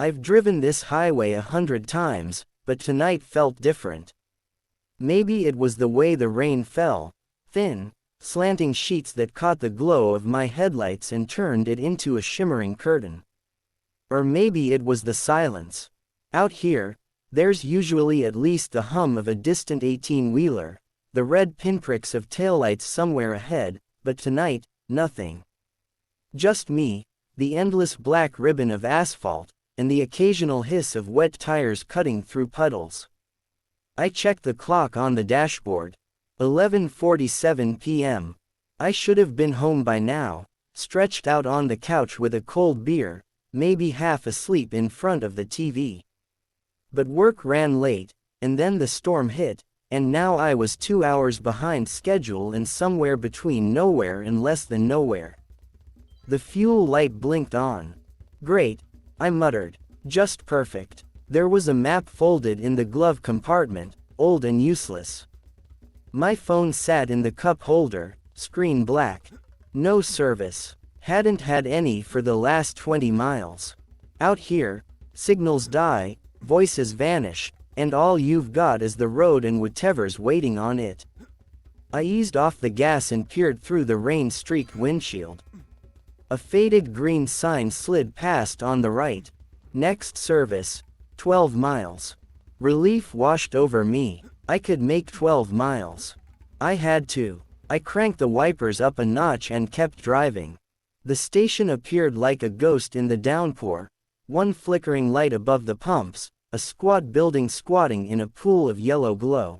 I've driven this highway 100 times, but tonight felt different. Maybe it was the way the rain fell, thin, slanting sheets that caught the glow of my headlights and turned it into a shimmering curtain. Or maybe it was the silence. Out here, there's usually at least the hum of a distant 18-wheeler, the red pinpricks of taillights somewhere ahead, but tonight, nothing. Just me, the endless black ribbon of asphalt, and the occasional hiss of wet tires cutting through puddles. I checked the clock on the dashboard. 11:47 p.m. I should have been home by now, stretched out on the couch with a cold beer, maybe half asleep in front of the TV. But work ran late, and then the storm hit, and now I was 2 hours behind schedule and somewhere between nowhere and less than nowhere. The fuel light blinked on. Great, I muttered. Just perfect. There was a map folded in the glove compartment, old and useless. My phone sat in the cup holder, screen black. No service. Hadn't had any for the last 20 miles. Out here, signals die, voices vanish, and all you've got is the road and whatever's waiting on it. I eased off the gas and peered through the rain-streaked windshield. A faded green sign slid past on the right. Next service, 12 miles. Relief washed over me. I could make 12 miles. I had to. I cranked the wipers up a notch and kept driving. The station appeared like a ghost in the downpour, one flickering light above the pumps, a squat building squatting in a pool of yellow glow.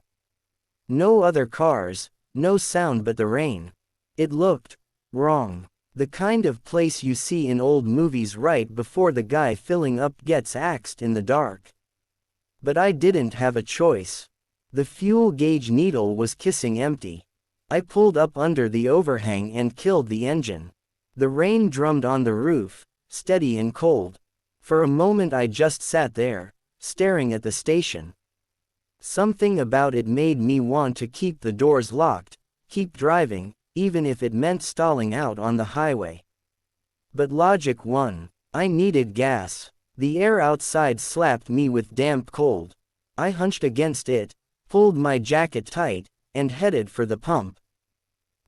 No other cars, no sound but the rain. It looked wrong. The kind of place you see in old movies right before the guy filling up gets axed in the dark. But I didn't have a choice. The fuel gauge needle was kissing empty. I pulled up under the overhang and killed the engine. The rain drummed on the roof, steady and cold. For a moment I just sat there, staring at the station. Something about it made me want to keep the doors locked, keep driving, even if it meant stalling out on the highway. But logic won. I needed gas. The air outside slapped me with damp cold. I hunched against it, pulled my jacket tight, and headed for the pump.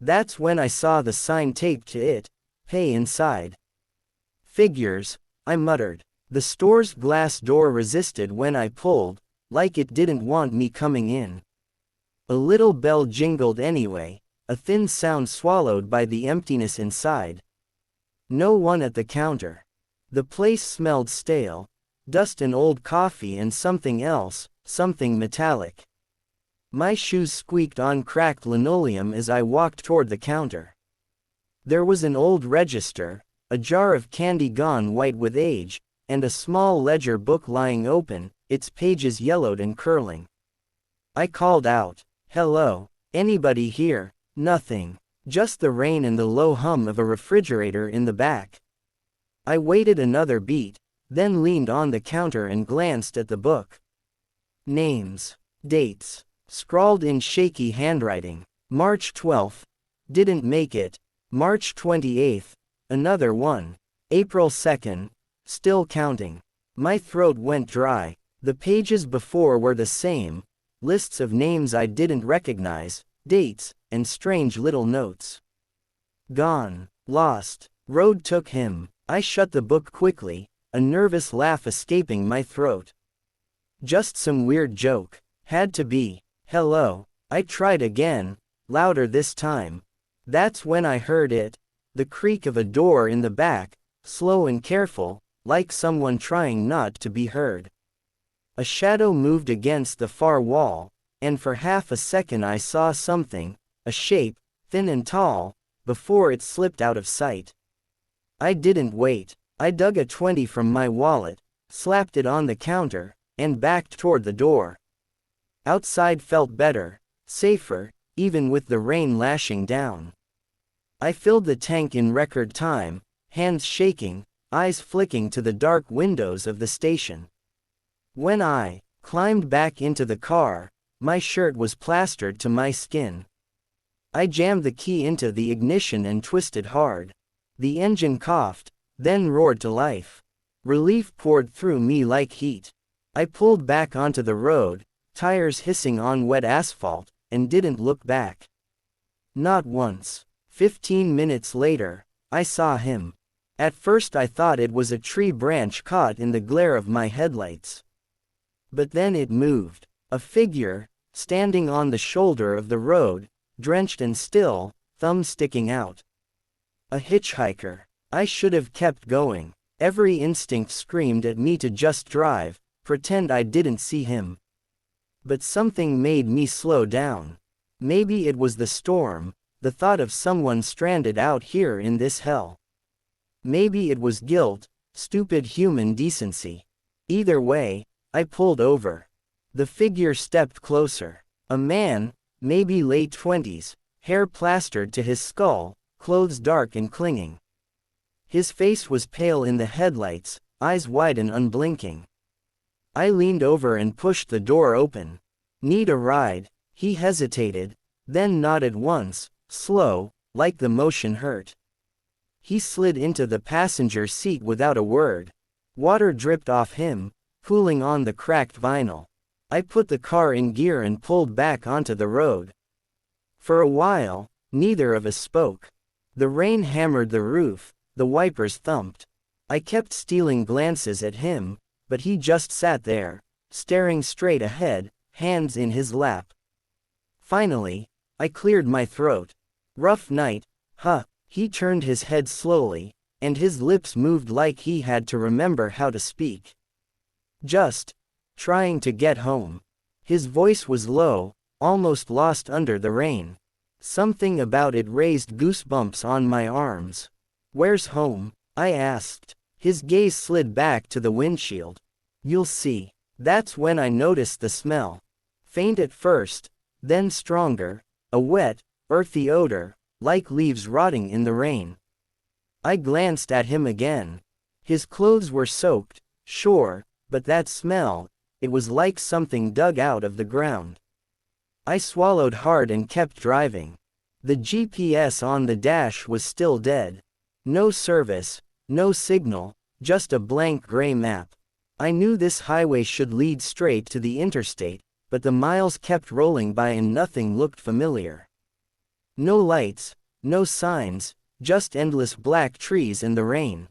That's when I saw the sign taped to it, "Pay inside." Figures, I muttered. The store's glass door resisted when I pulled, like it didn't want me coming in. A little bell jingled anyway, a thin sound swallowed by the emptiness inside. No one at the counter. The place smelled stale, dust and old coffee and something else, something metallic. My shoes squeaked on cracked linoleum as I walked toward the counter. There was an old register, a jar of candy gone white with age, and a small ledger book lying open, its pages yellowed and curling. I called out, "Hello, anybody here?" Nothing. Just the rain and the low hum of a refrigerator in the back. I waited another beat, then leaned on the counter and glanced at the book. Names. Dates. Scrawled in shaky handwriting. March 12th. Didn't make it. March 28th. Another one. April 2nd. Still counting. My throat went dry. The pages before were the same. Lists of names I didn't recognize, dates, and strange little notes. Gone. Lost. Road took him. I shut the book quickly, a nervous laugh escaping my throat. Just some weird joke. Had to be. Hello. I tried again, louder this time. That's when I heard it. The creak of a door in the back, slow and careful, like someone trying not to be heard. A shadow moved against the far wall, and for half a second I saw something, a shape, thin and tall, before it slipped out of sight. I didn't wait. I dug a 20 from my wallet, slapped it on the counter, and backed toward the door. Outside felt better, safer, even with the rain lashing down. I filled the tank in record time, hands shaking, eyes flicking to the dark windows of the station. When I climbed back into the car, my shirt was plastered to my skin. I jammed the key into the ignition and twisted hard. The engine coughed, then roared to life. Relief poured through me like heat. I pulled back onto the road, tires hissing on wet asphalt, and didn't look back. Not once. 15 minutes later, I saw him. At first I thought it was a tree branch caught in the glare of my headlights. But then it moved. A figure, standing on the shoulder of the road, drenched and still, thumb sticking out. A hitchhiker. I should have kept going. Every instinct screamed at me to just drive, pretend I didn't see him. But something made me slow down. Maybe it was the storm, the thought of someone stranded out here in this hell. Maybe it was guilt, stupid human decency. Either way, I pulled over. The figure stepped closer. A man, maybe late 20s, hair plastered to his skull, clothes dark and clinging. His face was pale in the headlights, eyes wide and unblinking. I leaned over and pushed the door open. "Need a ride?" He hesitated, then nodded once, slow, like the motion hurt. He slid into the passenger seat without a word. Water dripped off him, pooling on the cracked vinyl. I put the car in gear and pulled back onto the road. For a while, neither of us spoke. The rain hammered the roof, the wipers thumped. I kept stealing glances at him, but he just sat there, staring straight ahead, hands in his lap. Finally, I cleared my throat. "Rough night, huh?" He turned his head slowly, and his lips moved like he had to remember how to speak. "Just trying to get home." His voice was low, almost lost under the rain. Something about it raised goosebumps on my arms. "Where's home?" I asked. His gaze slid back to the windshield. "You'll see." That's when I noticed the smell. Faint at first, then stronger, a wet, earthy odor, like leaves rotting in the rain. I glanced at him again. His clothes were soaked, sure, but that smell, it was like something dug out of the ground. I swallowed hard and kept driving. The GPS on the dash was still dead. No service, no signal, just a blank gray map. I knew this highway should lead straight to the interstate, but the miles kept rolling by and nothing looked familiar. No lights, no signs, just endless black trees in the rain.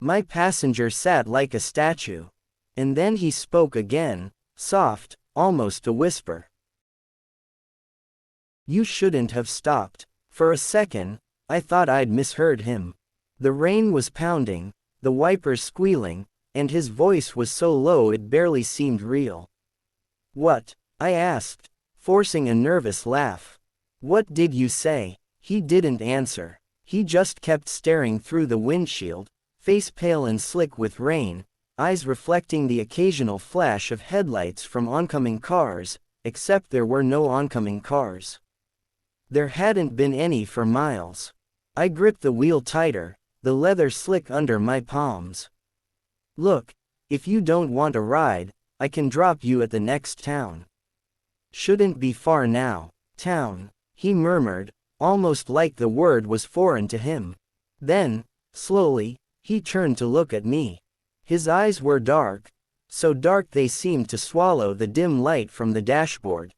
My passenger sat like a statue. And then he spoke again, soft, almost a whisper. "You shouldn't have stopped." For a second, I thought I'd misheard him. The rain was pounding, the wipers squealing, and his voice was so low it barely seemed real. "What?" I asked, forcing a nervous laugh. "What did you say?" He didn't answer. He just kept staring through the windshield, face pale and slick with rain, eyes reflecting the occasional flash of headlights from oncoming cars, except there were no oncoming cars. There hadn't been any for miles. I gripped the wheel tighter, the leather slick under my palms. "Look, if you don't want a ride, I can drop you at the next town." "Shouldn't be far now." "Town," he murmured, almost like the word was foreign to him. Then, slowly, he turned to look at me. His eyes were dark, so dark they seemed to swallow the dim light from the dashboard.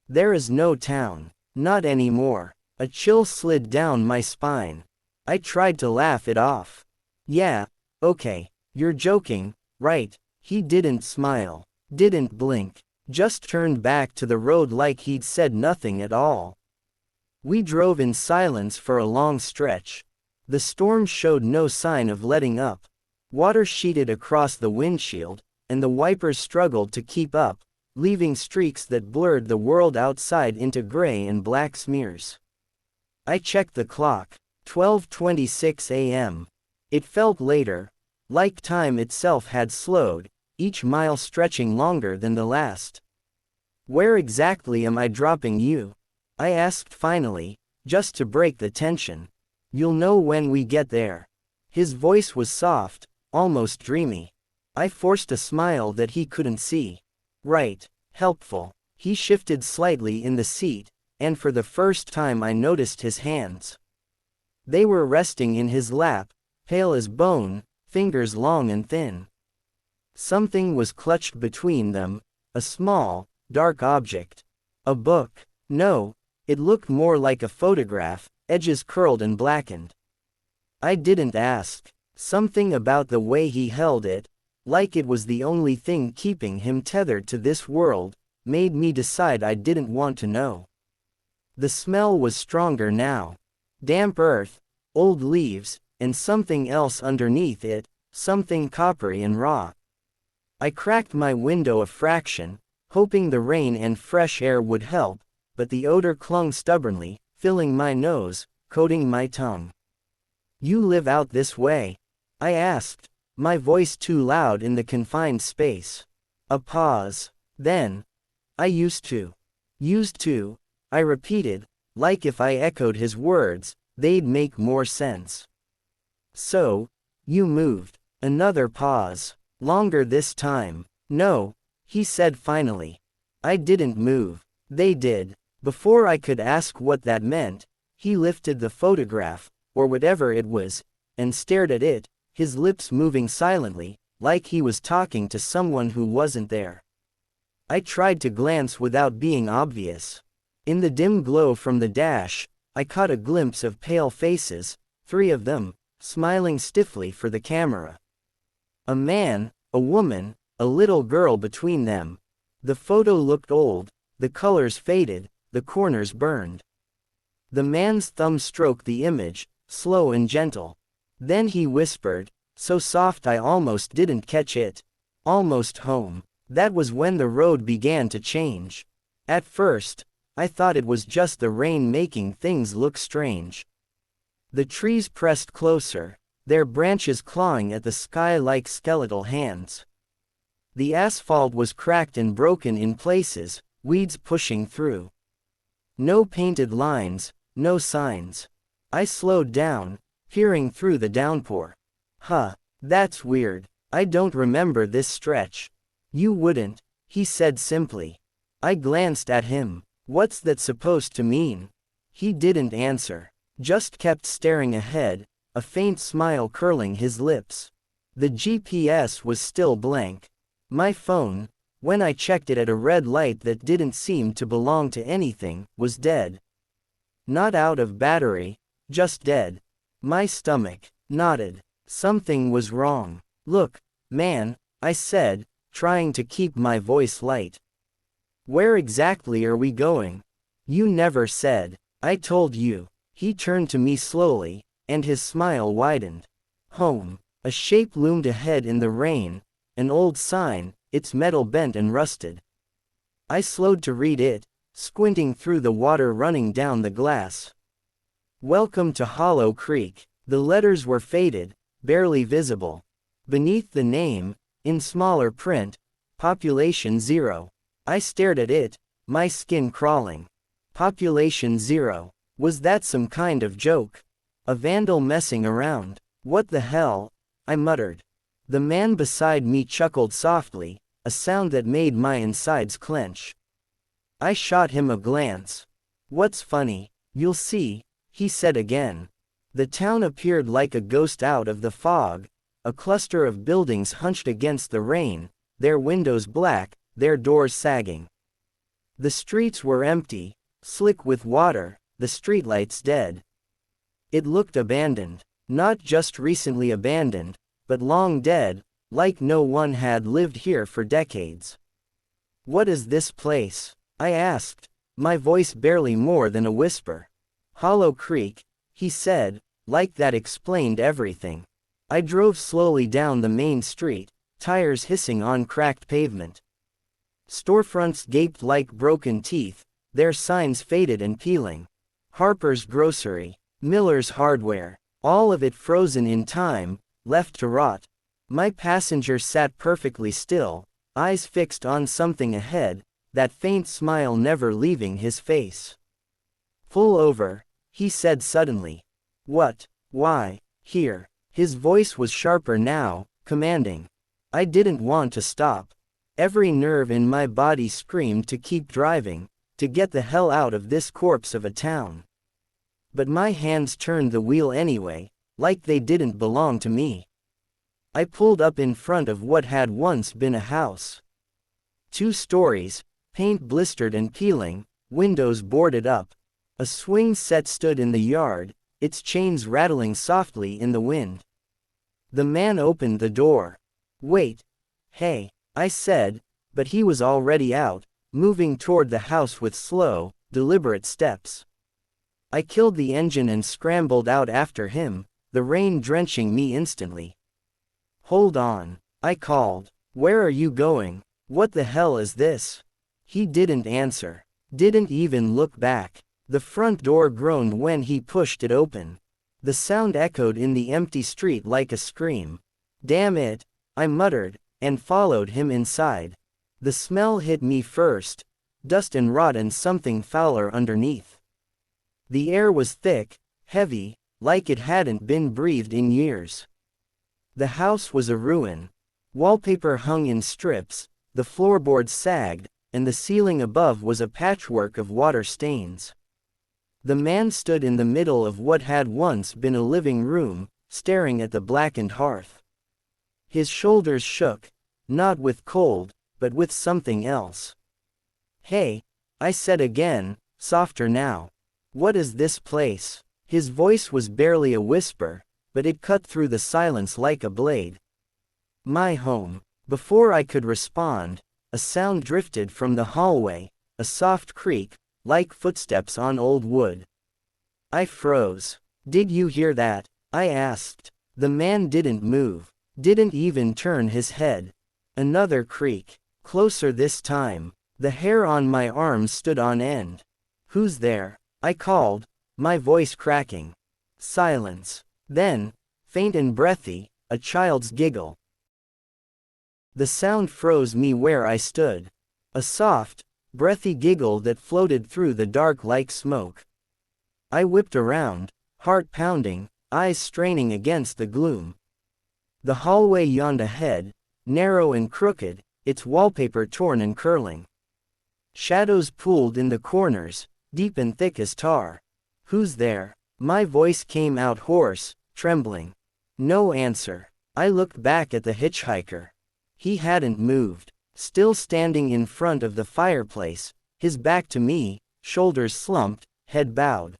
"There is no town. Not anymore." A chill slid down my spine. I tried to laugh it off. "Yeah, okay, you're joking, right?" He didn't smile, didn't blink, just turned back to the road like he'd said nothing at all. We drove in silence for a long stretch. The storm showed no sign of letting up. Water sheeted across the windshield, and the wipers struggled to keep up, leaving streaks that blurred the world outside into gray and black smears. I checked the clock. 12:26 a.m. It felt later, like time itself had slowed, each mile stretching longer than the last. "Where exactly am I dropping you?" I asked finally, just to break the tension. "You'll know when we get there." His voice was soft, almost dreamy. I forced a smile that he couldn't see. "Right, helpful." He shifted slightly in the seat, and for the first time I noticed his hands. They were resting in his lap, pale as bone, fingers long and thin. Something was clutched between them, a small, dark object. A book. No, it looked more like a photograph, edges curled and blackened. I didn't ask. Something about the way he held it, like it was the only thing keeping him tethered to this world, made me decide I didn't want to know. The smell was stronger now. Damp earth, old leaves, and something else underneath it, something coppery and raw. I cracked my window a fraction, hoping the rain and fresh air would help, but the odor clung stubbornly, filling my nose, coating my tongue. "You live out this way?" I asked, my voice too loud in the confined space. A pause. Then, "I used to." "Used to," I repeated, like if I echoed his words, they'd make more sense. "So, you moved." Another pause. Longer this time. "No," he said finally. "I didn't move. They did." Before I could ask what that meant, he lifted the photograph, or whatever it was, and stared at it, his lips moving silently, like he was talking to someone who wasn't there. I tried to glance without being obvious. In the dim glow from the dash, I caught a glimpse of pale faces, 3 of them, smiling stiffly for the camera. A man, a woman, a little girl between them. The photo looked old, the colors faded, the corners burned. The man's thumb stroked the image, slow and gentle. Then he whispered, so soft I almost didn't catch it. "Almost home." That was when the road began to change. At first, I thought it was just the rain making things look strange. The trees pressed closer, their branches clawing at the sky like skeletal hands. The asphalt was cracked and broken in places, weeds pushing through. No painted lines, no signs. I slowed down, peering through the downpour. "Huh, that's weird. I don't remember this stretch." "You wouldn't," he said simply. I glanced at him. "What's that supposed to mean?" He didn't answer, just kept staring ahead, a faint smile curling his lips. The GPS was still blank. My phone, when I checked it at a red light that didn't seem to belong to anything, was dead. Not out of battery, just dead. My stomach knotted. Something was wrong. "Look, man," I said, trying to keep my voice light. "Where exactly are we going?" "You never said." "I told you." He turned to me slowly, and his smile widened. "Home." A shape loomed ahead in the rain, an old sign, its metal bent and rusted. I slowed to read it, squinting through the water running down the glass. "Welcome to Hollow Creek." The letters were faded, barely visible. Beneath the name, in smaller print, Population 0. I stared at it, my skin crawling. Population 0. Was that some kind of joke? A vandal messing around? "What the hell?" I muttered. The man beside me chuckled softly, a sound that made my insides clench. I shot him a glance. "What's funny?" "You'll see," he said again. The town appeared like a ghost out of the fog, a cluster of buildings hunched against the rain, their windows black, their doors sagging. The streets were empty, slick with water, the streetlights dead. It looked abandoned. Not just recently abandoned, but long dead, like no one had lived here for decades. "What is this place?" I asked, my voice barely more than a whisper. "Hollow Creek," he said, like that explained everything. I drove slowly down the main street, tires hissing on cracked pavement. Storefronts gaped like broken teeth, their signs faded and peeling. Harper's Grocery, Miller's Hardware, all of it frozen in time, left to rot. My passenger sat perfectly still, eyes fixed on something ahead, that faint smile never leaving his face. "Pull over," he said suddenly. "What? Why?" "Here." His voice was sharper now, commanding. I didn't want to stop. Every nerve in my body screamed to keep driving, to get the hell out of this corpse of a town. But my hands turned the wheel anyway, like they didn't belong to me. I pulled up in front of what had once been a house. 2 stories, paint blistered and peeling, windows boarded up. A swing set stood in the yard, its chains rattling softly in the wind. The man opened the door. "Wait. Hey," I said, but he was already out, moving toward the house with slow, deliberate steps. I killed the engine and scrambled out after him, the rain drenching me instantly. "Hold on," I called. "Where are you going? What the hell is this?" He didn't answer. Didn't even look back. The front door groaned when he pushed it open. The sound echoed in the empty street like a scream. "Damn it," I muttered, and followed him inside. The smell hit me first, dust and rot and something fouler underneath. The air was thick, heavy, like it hadn't been breathed in years. The house was a ruin. Wallpaper hung in strips, the floorboards sagged, and the ceiling above was a patchwork of water stains. The man stood in the middle of what had once been a living room, staring at the blackened hearth. His shoulders shook, not with cold, but with something else. "Hey," I said again, softer now. "What is this place?" His voice was barely a whisper, but it cut through the silence like a blade. "My home." Before I could respond, a sound drifted from the hallway, a soft creak, like footsteps on old wood. I froze. "Did you hear that?" I asked. The man didn't move, didn't even turn his head. Another creak, closer this time. The hair on my arms stood on end. "Who's there?" I called, my voice cracking. Silence. Then, faint and breathy, a child's giggle. The sound froze me where I stood. A soft, breathy giggle that floated through the dark like smoke. I whipped around, heart pounding, eyes straining against the gloom. The hallway yawned ahead, narrow and crooked, its wallpaper torn and curling. Shadows pooled in the corners, deep and thick as tar. "Who's there?" My voice came out hoarse, trembling. No answer. I looked back at the hitchhiker. He hadn't moved, still standing in front of the fireplace, his back to me, shoulders slumped, head bowed.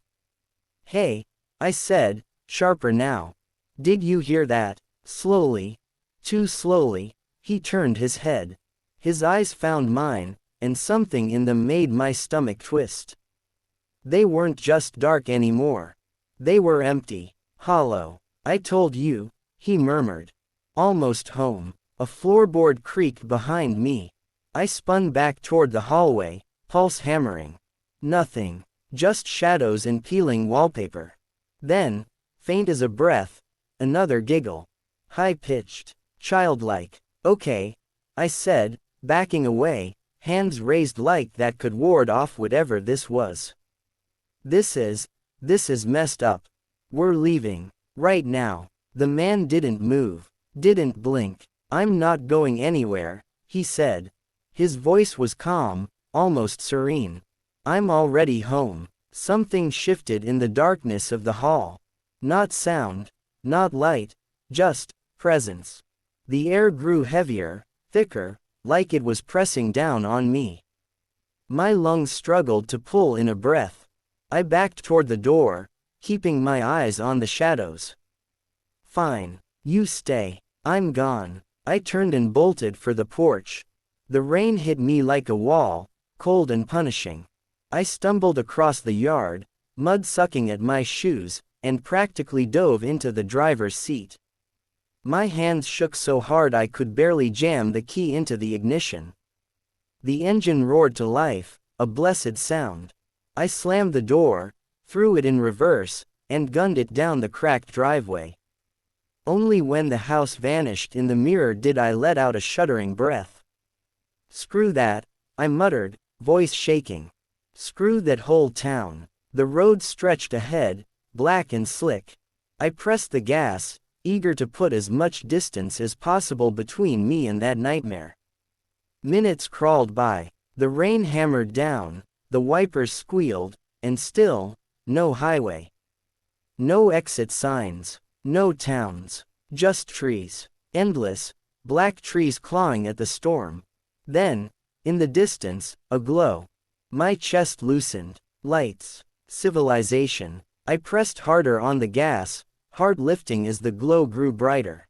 "Hey," I said, sharper now. "Did you hear that?" Slowly, too slowly, he turned his head. His eyes found mine, and something in them made my stomach twist. They weren't just dark anymore. They were empty, hollow. "I told you," he murmured. "Almost home." A floorboard creaked behind me. I spun back toward the hallway, pulse hammering. Nothing. Just shadows and peeling wallpaper. Then, faint as a breath, another giggle. High-pitched, childlike. "Okay," I said, backing away, hands raised like that could ward off whatever this was. This is messed up. We're leaving. Right now." The man didn't move, didn't blink. "I'm not going anywhere," he said. His voice was calm, almost serene. "I'm already home." Something shifted in the darkness of the hall. Not sound, not light, just presence. The air grew heavier, thicker, like it was pressing down on me. My lungs struggled to pull in a breath. I backed toward the door, keeping my eyes on the shadows. "Fine. You stay. I'm gone." I turned and bolted for the porch. The rain hit me like a wall, cold and punishing. I stumbled across the yard, mud sucking at my shoes, and practically dove into the driver's seat. My hands shook so hard I could barely jam the key into the ignition. The engine roared to life, a blessed sound. I slammed the door, threw it in reverse, and gunned it down the cracked driveway. Only when the house vanished in the mirror did I let out a shuddering breath. "Screw that," I muttered, voice shaking. "Screw that whole town." The road stretched ahead, black and slick. I pressed the gas, eager to put as much distance as possible between me and that nightmare. Minutes crawled by. The rain hammered down, the wipers squealed, and still, no highway. No exit signs. No towns. Just trees. Endless, black trees clawing at the storm. Then, in the distance, a glow. My chest loosened. Lights. Civilization. I pressed harder on the gas, heart lifting as the glow grew brighter.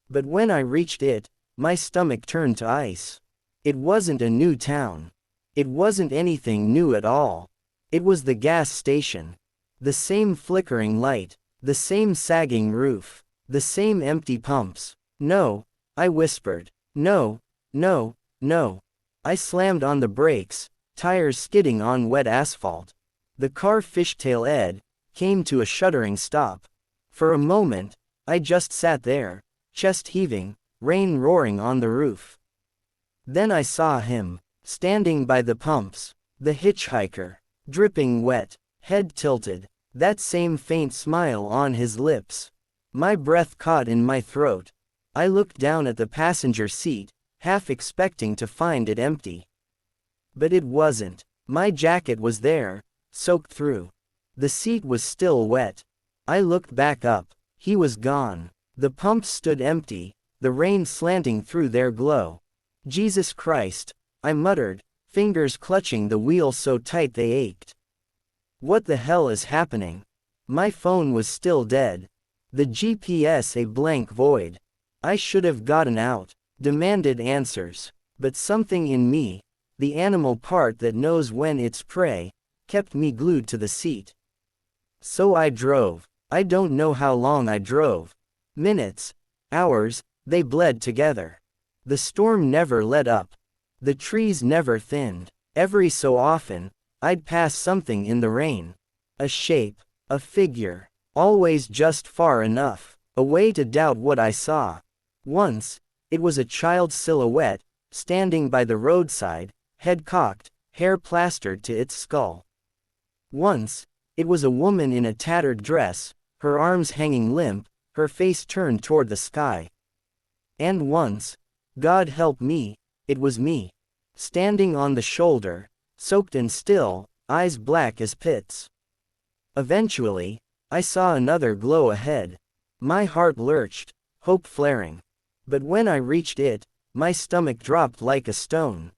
But when I reached it, my stomach turned to ice. It wasn't a new town. It wasn't anything new at all. It was the gas station. The same flickering light, the same sagging roof, the same empty pumps. No, I whispered. No, no, no. I slammed on the brakes, tires skidding on wet asphalt. The car fishtail-ed came to a shuddering stop. For a moment, I just sat there, chest heaving, rain roaring on the roof. Then I saw him, standing by the pumps, the hitchhiker, dripping wet, head tilted, that same faint smile on his lips. My breath caught in my throat. I looked down at the passenger seat, half expecting to find it empty. But it wasn't. My jacket was there, soaked through. The seat was still wet. I looked back up. He was gone. The pumps stood empty, the rain slanting through their glow. Jesus Christ, I muttered, fingers clutching the wheel so tight they ached. What the hell is happening? My phone was still dead. The GPS a blank void. I should have gotten out, demanded answers. But something in me, the animal part that knows when it's prey, kept me glued to the seat. So I drove. I don't know how long I drove. Minutes, hours, they bled together. The storm never let up. The trees never thinned. Every so often, I'd pass something in the rain. A shape, a figure, always just far enough away to doubt what I saw. Once, it was a child's silhouette, standing by the roadside, head cocked, hair plastered to its skull. Once, it was a woman in a tattered dress, her arms hanging limp, her face turned toward the sky. And once, God help me, it was me. Standing on the shoulder, soaked and still, eyes black as pits. Eventually, I saw another glow ahead. My heart lurched, hope flaring. But when I reached it, my stomach dropped like a stone.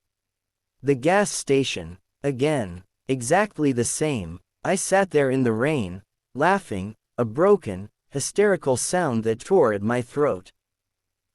The gas station, again, exactly the same. I sat there in the rain, laughing, a broken, hysterical sound that tore at my throat.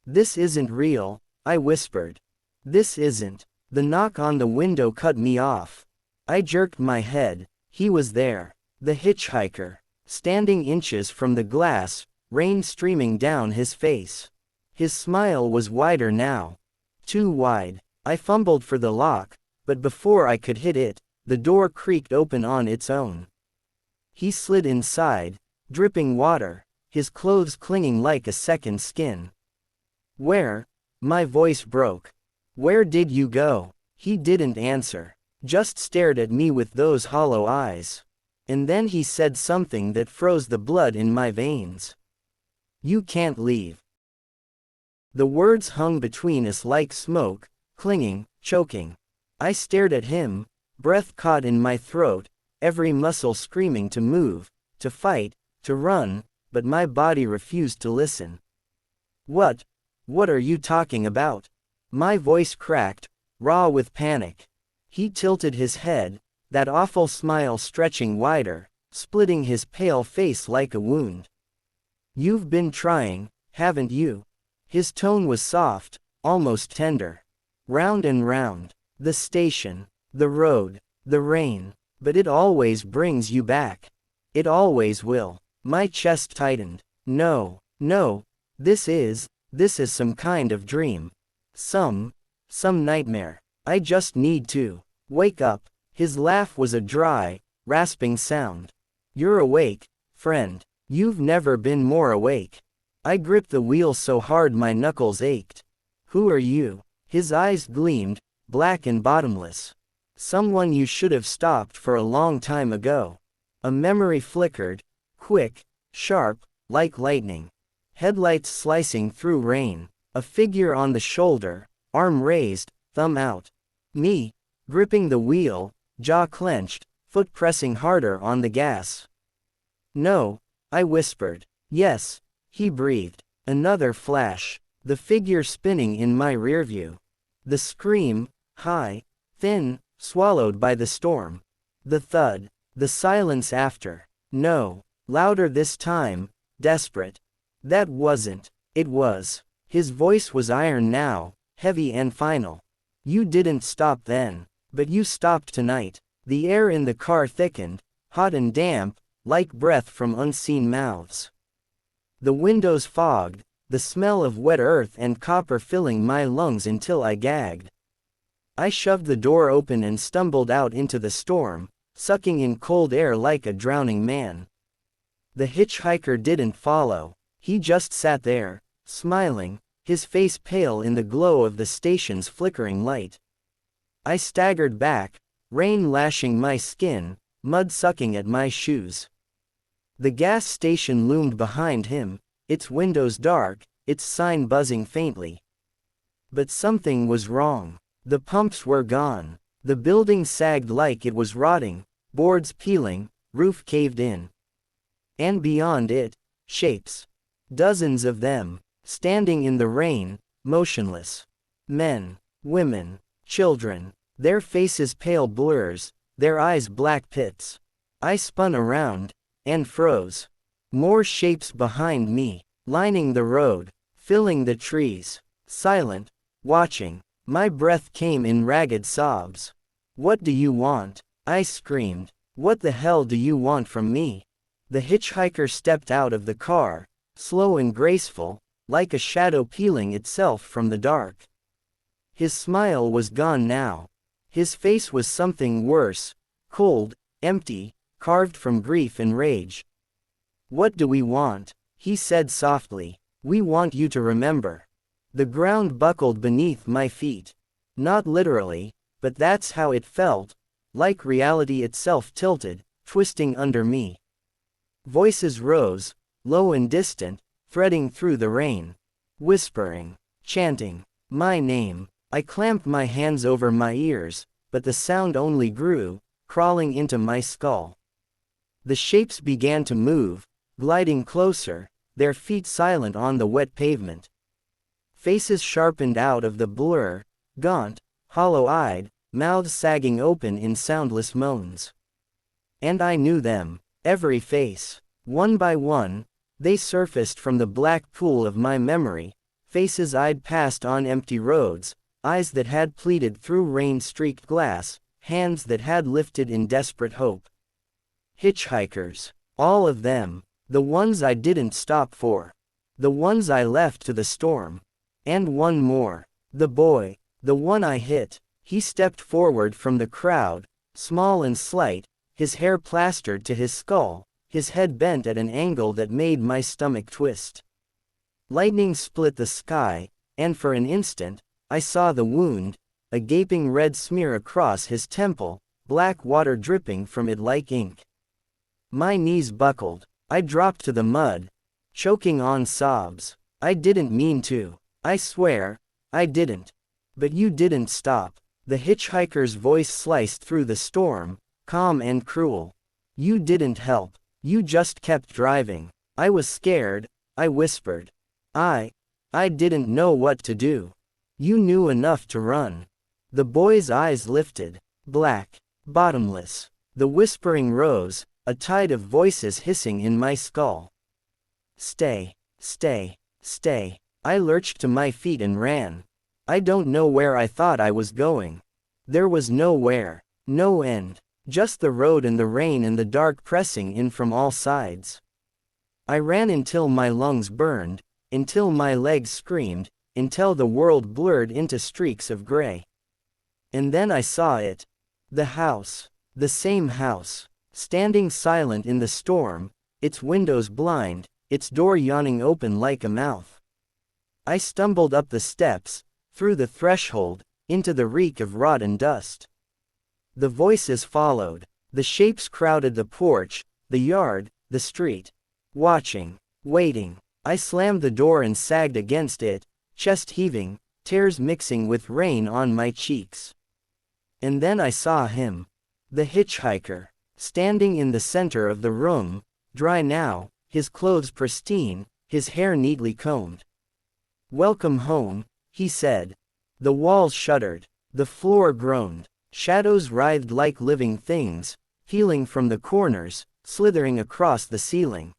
This isn't real, I whispered. This isn't. The knock on the window cut me off. I jerked my head. He was there. The hitchhiker, standing inches from the glass, rain streaming down his face. His smile was wider now. Too wide. I fumbled for the lock, but before I could hit it, the door creaked open on its own. He slid inside, dripping water, his clothes clinging like a second skin. Where? My voice broke. Where did you go? He didn't answer, just stared at me with those hollow eyes. And then he said something that froze the blood in my veins. You can't leave. The words hung between us like smoke, clinging, choking. I stared at him, breath caught in my throat, every muscle screaming to move, to fight, to run, but my body refused to listen. What are you talking about? My voice cracked, raw with panic. He tilted his head, that awful smile stretching wider, splitting his pale face like a wound. You've been trying, haven't you? His tone was soft, almost tender. Round and round. The station, the road, the rain, but it always brings you back. It always will. My chest tightened. No, this is some kind of dream. Some nightmare. I just need to wake up. His laugh was a dry, rasping sound. You're awake, friend. You've never been more awake. I gripped the wheel so hard my knuckles ached. Who are you? His eyes gleamed, black and bottomless. Someone you should have stopped for a long time ago. A memory flickered, quick, sharp, like lightning. Headlights slicing through rain. A figure on the shoulder, arm raised, thumb out. Me, gripping the wheel, jaw clenched, foot pressing harder on the gas. No, I whispered. Yes, he breathed. Another flash. The figure spinning in my rearview. The scream, high, thin, swallowed by the storm. The thud. The silence after. No. Louder this time, desperate. That wasn't. It was. His voice was iron now, heavy and final. You didn't stop then. But you stopped tonight. The air in the car thickened, hot and damp, like breath from unseen mouths. The windows fogged, the smell of wet earth and copper filling my lungs until I gagged. I shoved the door open and stumbled out into the storm, sucking in cold air like a drowning man. The hitchhiker didn't follow. He just sat there, smiling, his face pale in the glow of the station's flickering light. I staggered back, rain lashing my skin, mud sucking at my shoes. The gas station loomed behind him, its windows dark, its sign buzzing faintly. But something was wrong. The pumps were gone. The building sagged like it was rotting, boards peeling, roof caved in. And beyond it, shapes. Dozens of them, standing in the rain, motionless. Men, women, children, their faces pale blurs, their eyes black pits. I spun around, and froze. More shapes behind me, lining the road, filling the trees, silent, watching. My breath came in ragged sobs. What do you want? I screamed. What the hell do you want from me? The hitchhiker stepped out of the car, slow and graceful, like a shadow peeling itself from the dark. His smile was gone now. His face was something worse, cold, empty, carved from grief and rage. What do we want? He said softly. We want you to remember. The ground buckled beneath my feet. Not literally, but that's how it felt, like reality itself tilted, twisting under me. Voices rose, low and distant, threading through the rain. Whispering, chanting, my name. I clamped my hands over my ears, but the sound only grew, crawling into my skull. The shapes began to move, gliding closer, their feet silent on the wet pavement. Faces sharpened out of the blur, gaunt, hollow-eyed, mouths sagging open in soundless moans. And I knew them, every face. One by one, they surfaced from the black pool of my memory, faces I'd passed on empty roads, eyes that had pleaded through rain-streaked glass, hands that had lifted in desperate hope. Hitchhikers. All of them. The ones I didn't stop for. The ones I left to the storm. And one more. The boy. The one I hit. He stepped forward from the crowd, small and slight, his hair plastered to his skull, his head bent at an angle that made my stomach twist. Lightning split the sky, and for an instant, I saw the wound, a gaping red smear across his temple, black water dripping from it like ink. My knees buckled. I dropped to the mud, choking on sobs. I didn't mean to. I swear, I didn't. But you didn't stop. The hitchhiker's voice sliced through the storm, calm and cruel. You didn't help. You just kept driving. I was scared, I whispered. I didn't know what to do. You knew enough to run. The boy's eyes lifted, black, bottomless. The whispering rose, a tide of voices hissing in my skull. Stay, stay, stay. I lurched to my feet and ran. I don't know where I thought I was going. There was nowhere, no end, just the road and the rain and the dark pressing in from all sides. I ran until my lungs burned, until my legs screamed, until the world blurred into streaks of gray. And then I saw it. The house. The same house. Standing silent in the storm, its windows blind, its door yawning open like a mouth. I stumbled up the steps, through the threshold, into the reek of rot and dust. The voices followed. The shapes crowded the porch, the yard, the street. Watching, waiting. I slammed the door and sagged against it, chest heaving, tears mixing with rain on my cheeks. And then I saw him. The hitchhiker. Standing in the center of the room, dry now, his clothes pristine, his hair neatly combed. Welcome home, he said. The walls shuddered. The floor groaned. Shadows writhed like living things, peeling from the corners, slithering across the ceiling.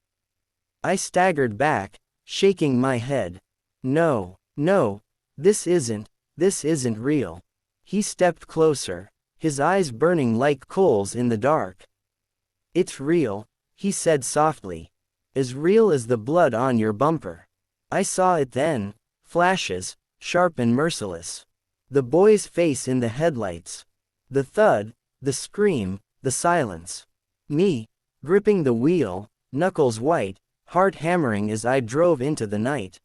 I staggered back, shaking my head. No, no, this isn't real. He stepped closer, his eyes burning like coals in the dark. It's real, he said softly. As real as the blood on your bumper. I saw it then, flashes, sharp and merciless. The boy's face in the headlights. The thud, the scream, the silence. Me, gripping the wheel, knuckles white, heart hammering as I drove into the night.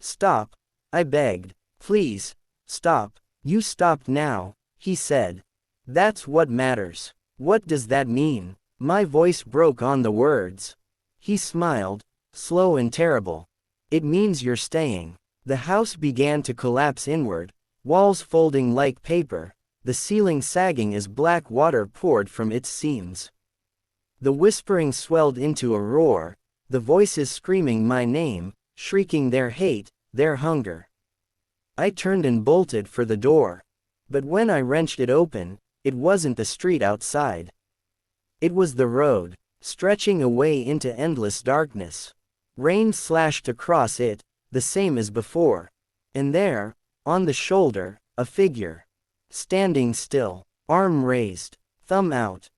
Stop, I begged. Please, stop. You stopped now, he said. That's what matters. What does that mean? My voice broke on the words. He smiled, slow and terrible. It means you're staying. The house began to collapse inward, walls folding like paper, the ceiling sagging as black water poured from its seams. The whispering swelled into a roar, the voices screaming my name, shrieking their hate, their hunger. I turned and bolted for the door. But when I wrenched it open, it wasn't the street outside. It was the road, stretching away into endless darkness. Rain slashed across it, the same as before. And there, on the shoulder, a figure. Standing still, arm raised, thumb out.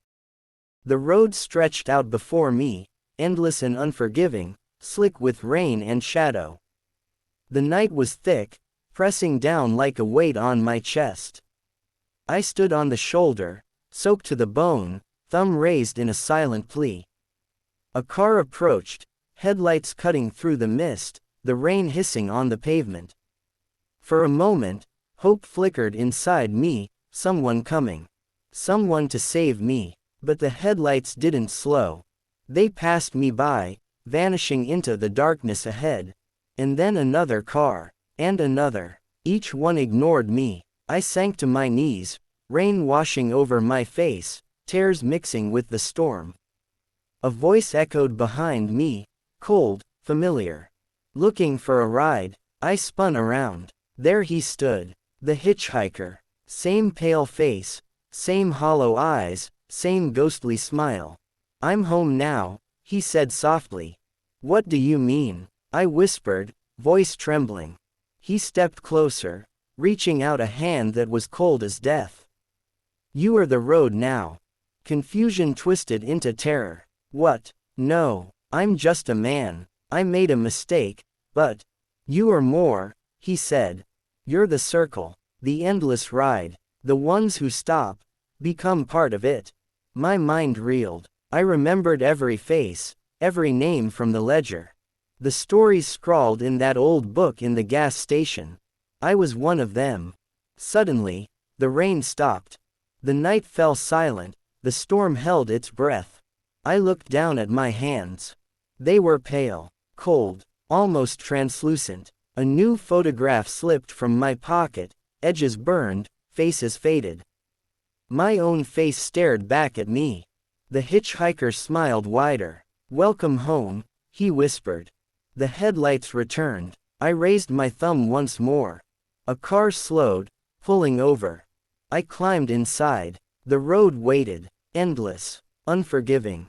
The road stretched out before me, endless and unforgiving, slick with rain and shadow. The night was thick, pressing down like a weight on my chest. I stood on the shoulder, soaked to the bone, thumb raised in a silent plea. A car approached, headlights cutting through the mist, the rain hissing on the pavement. For a moment, hope flickered inside me, someone coming. Someone to save me. But the headlights didn't slow. They passed me by, vanishing into the darkness ahead. And then another car. And another. Each one ignored me. I sank to my knees, rain washing over my face, tears mixing with the storm. A voice echoed behind me, cold, familiar. Looking for a ride, I spun around. There he stood. The hitchhiker. Same pale face, same hollow eyes, same ghostly smile. I'm home now, he said softly. What do you mean? I whispered, voice trembling. He stepped closer, reaching out a hand that was cold as death. You are the road now. Confusion twisted into terror. What? No, I'm just a man. I made a mistake, but you are more, he said. You're the circle, the endless ride. The ones who stop, become part of it. My mind reeled. I remembered every face, every name from the ledger. The stories scrawled in that old book in the gas station. I was one of them. Suddenly, the rain stopped. The night fell silent, the storm held its breath. I looked down at my hands. They were pale, cold, almost translucent. A new photograph slipped from my pocket, edges burned, faces faded. My own face stared back at me. The hitchhiker smiled wider. Welcome home, he whispered. The headlights returned. I raised my thumb once more. A car slowed, pulling over. I climbed inside. The road waited, endless, unforgiving.